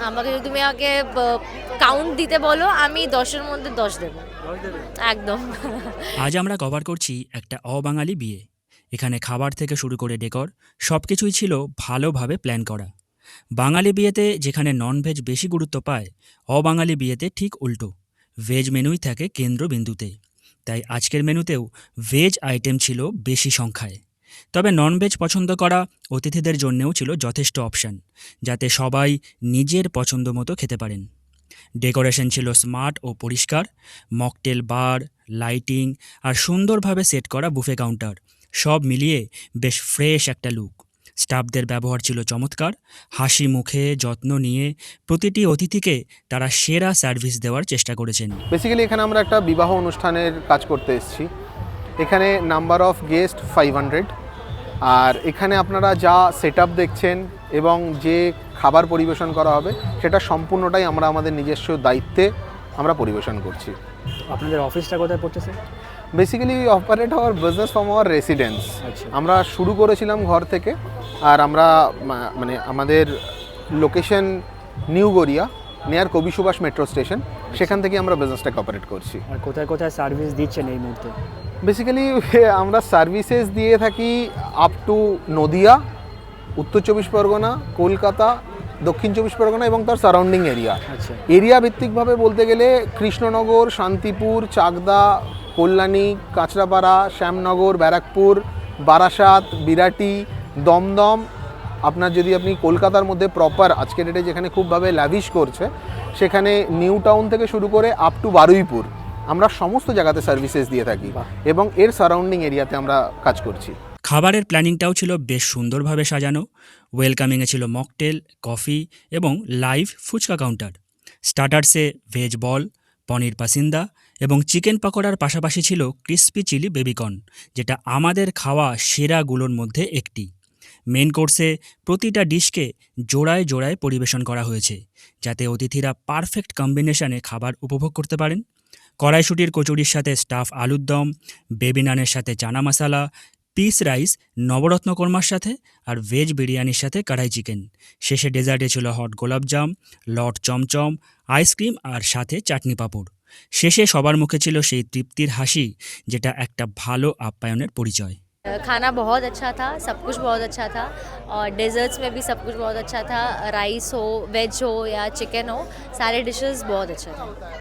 আমাকে যদি তুমি আগে কাউন্ট দিতে বলো, আমি 10-এর মধ্যে 10 দেবো একদম। আজ আমরা কভার করছি একটা অবাঙালি বিয়ে। এখানে খাবার থেকে শুরু করে ডেকর সব কিছুই ছিল ভালোভাবে প্ল্যান করা। বাঙালি বিয়েতে যেখানে ননভেজ বেশি গুরুত্ব পায়, অবাঙালি বিয়েতে ঠিক উল্টো, ভেজ মেনুই থাকে কেন্দ্রবিন্দুতে। তাই আজকের মেনুতেও ভেজ আইটেম ছিল বেশি সংখ্যায়। তবে ননভেজ পছন্দ করা অতিথিদের জন্যেও ছিল যথেষ্ট অপশান, যাতে সবাই নিজের পছন্দ মতো খেতে পারেন। ডেকোরেশন ছিল স্মার্ট ও পরিষ্কার, মকটেল বার, লাইটিং আর সুন্দরভাবে সেট করা বুফে কাউন্টার, সব মিলিয়ে বেশ ফ্রেশ একটা লুক। স্টাফদের ব্যবহার ছিল চমৎকার, হাসি মুখে যত্ন নিয়ে প্রতিটি অতিথিকে তারা সেরা সার্ভিস দেওয়ার চেষ্টা করেছেন। বেসিক্যালি এখানে আমরা একটা বিবাহ অনুষ্ঠানের কাজ করতে এসেছি। এখানে নাম্বার অফ গেস্ট 500, আর এখানে আপনারা যা সেট আপ দেখছেন এবং যে খাবার পরিবেশন করা হবে সেটা সম্পূর্ণটাই আমরা আমাদের নিজস্ব দায়িত্বে আমরা পরিবেশন করছি। আপনাদের অফিসটা কোথায় পড়তেছে? Basically operate hour business from our residence. আচ্ছা। আমরা শুরু করেছিলাম ঘর থেকে, আর আমরা মানে আমাদের লোকেশন নিউ গড়িয়া, নিয়ার কবি সুভাষ মেট্রো স্টেশন, সেখান থেকে আমরা বিজনেসটাকে অপারেট করছি। আর কোথায় কোথায় সার্ভিস দিচ্ছেন এই মুহূর্তে? বেসিক্যালি আমরা সার্ভিসেস দিয়ে থাকি আপ টু নদিয়া, উত্তর 24 পরগনা, কলকাতা, দক্ষিণ 24 পরগনা এবং তার সারাউন্ডিং এরিয়া। আচ্ছা। এরিয়া ভিত্তিকভাবে বলতে গেলে কৃষ্ণনগর, শান্তিপুর, চাকদা, কল্যাণী, কাঁচরাপাড়া, শ্যামনগর, ব্যারাকপুর, বারাসাত, বিরাটি, দমদম। আপনার যদি আপনি কলকাতার মধ্যে প্রপার আজকের ডেটে যেখানে খুবভাবে ল্যাভিশ করছে, সেখানে নিউ টাউন থেকে শুরু করে আপ টু বারুইপুর, আমরা সমস্ত জায়গাতে সার্ভিসেস দিয়ে থাকি এবং এর সারাউন্ডিং এরিয়াতে আমরা কাজ করছি। খাবারের প্ল্যানিংটাও ছিল বেশ সুন্দরভাবে সাজানো। ওয়েলকামিংয়ে ছিল মকটেল, কফি এবং লাইভ ফুচকা কাউন্টার। স্টার্টার্সে ভেজ বল, পনির পাসিন্দা এবং চিকেন পকোড়ার পাশাপাশি ছিল ক্রিস্পি চিলি বেবিকর্ন, যেটা আমাদের খাওয়া সেরাগুলোর মধ্যে একটি। মেন কোর্সে প্রতিটা ডিশকে জোড়ায় জোড়ায় পরিবেশন করা হয়েছে, যাতে অতিথিরা পারফেক্ট কম্বিনেশনে খাবার উপভোগ করতে পারেন। কড়াইশুটির কচুরির সাথে স্টাফ আলুর দম, বেবি নানের সাথে চানা মশালা, পিস রাইস নবরত্ন কোরমার সাথে, আর ভেজ বিরিয়ানির সাথে কড়াই চিকেন। শেষে ডেজার্টে ছিল হট গোলাপজাম, লট চমচম, আইসক্রিম আর সাথে চাটনি পাঁপড়। শেষে সবার মুখে ছিল সেই তৃপ্তির হাসি, যেটা একটা ভালো আপ্যায়নের পরিচয়। खाना बहुत अच्छा था, सब कुछ बहुत अच्छा था, और डेजर्ट्स में भी सब कुछ बहुत अच्छा था। राइस हो, वेज हो या चिकन हो, सारे डिशेस बहुत अच्छे थे।